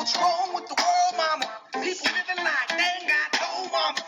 What's wrong with the world, mama? People living like they ain't got no mama.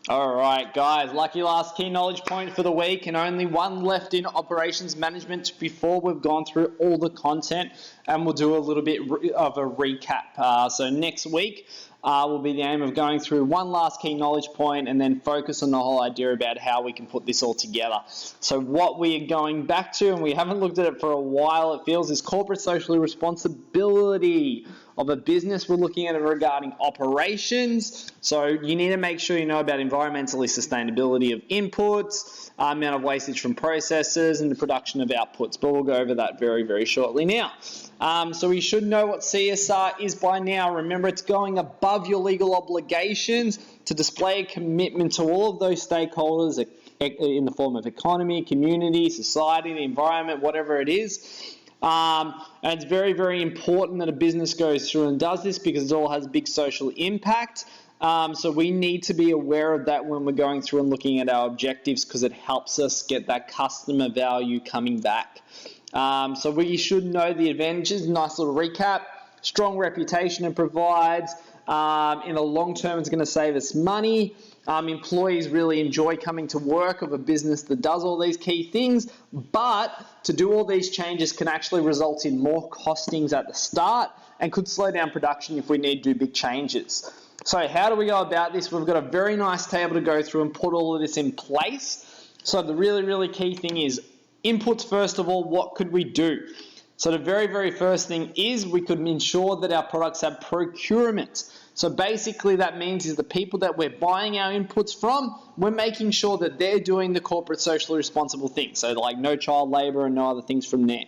Alright guys, lucky last key knowledge point for the week, and only one left in operations management before we've gone through all the content, and we'll do a little bit of a recap. So next week will be the aim of going through one last key knowledge point and then focus on the whole idea about how we can put this all together. So what we are going back to, and we haven't looked at it for a while, it feels, is corporate social responsibility of a business. We're looking at it regarding operations. So you need to make sure you know about environmentally sustainability of inputs, amount of wastage from processes, and the production of outputs. But we'll go over that very, very shortly now. So we should know what CSR is by now. Remember, it's going above your legal obligations to display a commitment to all of those stakeholders in the form of economy, community, society, the environment, whatever it is. And it's very, very important that a business goes through and does this because it all has big social impact. So we need to be aware of that when we're going through and looking at our objectives, because it helps us get that customer value coming back. So we should know the advantages. Nice little recap. Strong reputation it provides. In the long term, it's going to save us money. Employees really enjoy coming to work of a business that does all these key things, but to do all these changes can actually result in more costings at the start and could slow down production if we need to do big changes. So how do we go about this? We've got a very nice table to go through and put all of this in place. So the really, really key thing is inputs. First of all, what could we do? So the very, very first thing is we could ensure that our products have procurement. So basically that means is the people that we're buying our inputs from, we're making sure that they're doing the corporate socially responsible things. So like no child labour and no other things from there.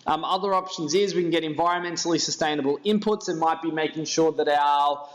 Other options is we can get environmentally sustainable inputs. It might be making sure that our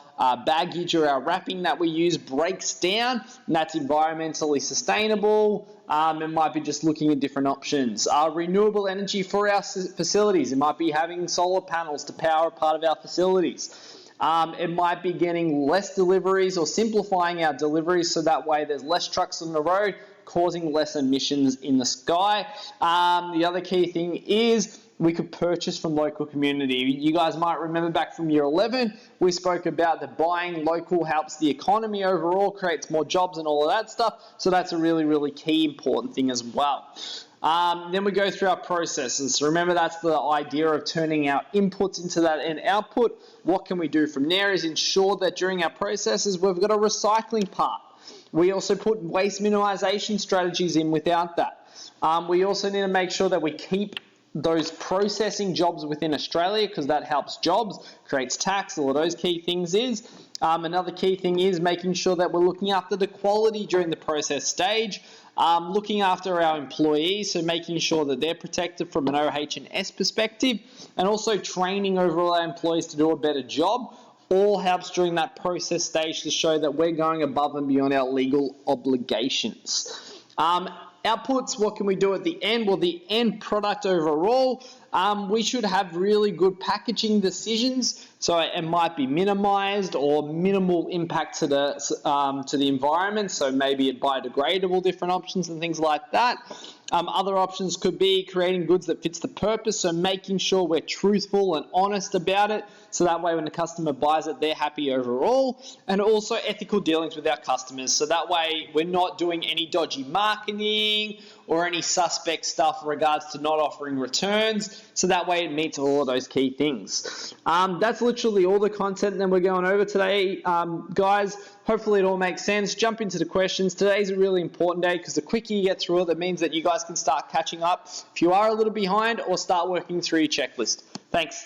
baggage or our wrapping that we use breaks down, and that's environmentally sustainable. It might be just looking at different options. Renewable energy for our facilities. It might be having solar panels to power part of our facilities. It might be getting less deliveries or simplifying our deliveries so that way there's less trucks on the road, causing less emissions in the sky. The other key thing is we could purchase from local community. You guys might remember back from year 11, we spoke about that buying local helps the economy overall, creates more jobs and all of that stuff. So that's a really, really key important thing as well. Then we go through our processes. Remember, that's the idea of turning our inputs into that end output. What can we do from there is ensure that during our processes, we've got a recycling part. We also put waste minimization strategies in without that. We also need to make sure that we keep those processing jobs within Australia, because that helps jobs, creates tax, all of those key things is. Another key thing is making sure that we're looking after the quality during the process stage, looking after our employees, so making sure that they're protected from an OH&S perspective, and also training overall our employees to do a better job. All helps during that process stage to show that we're going above and beyond our legal obligations. Outputs, what can we do at the end? Well, the end product overall, we should have really good packaging decisions. So it might be minimized or minimal impact to the environment. So maybe it biodegradable, different options and things like that. Other options could be creating goods that fits the purpose. So making sure we're truthful and honest about it. So that way when the customer buys it, they're happy overall. And also ethical dealings with our customers. So that way we're not doing any dodgy marketing or any suspect stuff in regards to not offering returns. So that way it meets all of those key things. That's literally all the content that we're going over today, guys. Hopefully it all makes sense. Jump into the questions. Today's a really important day because the quicker you get through it, that means that you guys can start catching up if you are a little behind, or start working through your checklist. Thanks.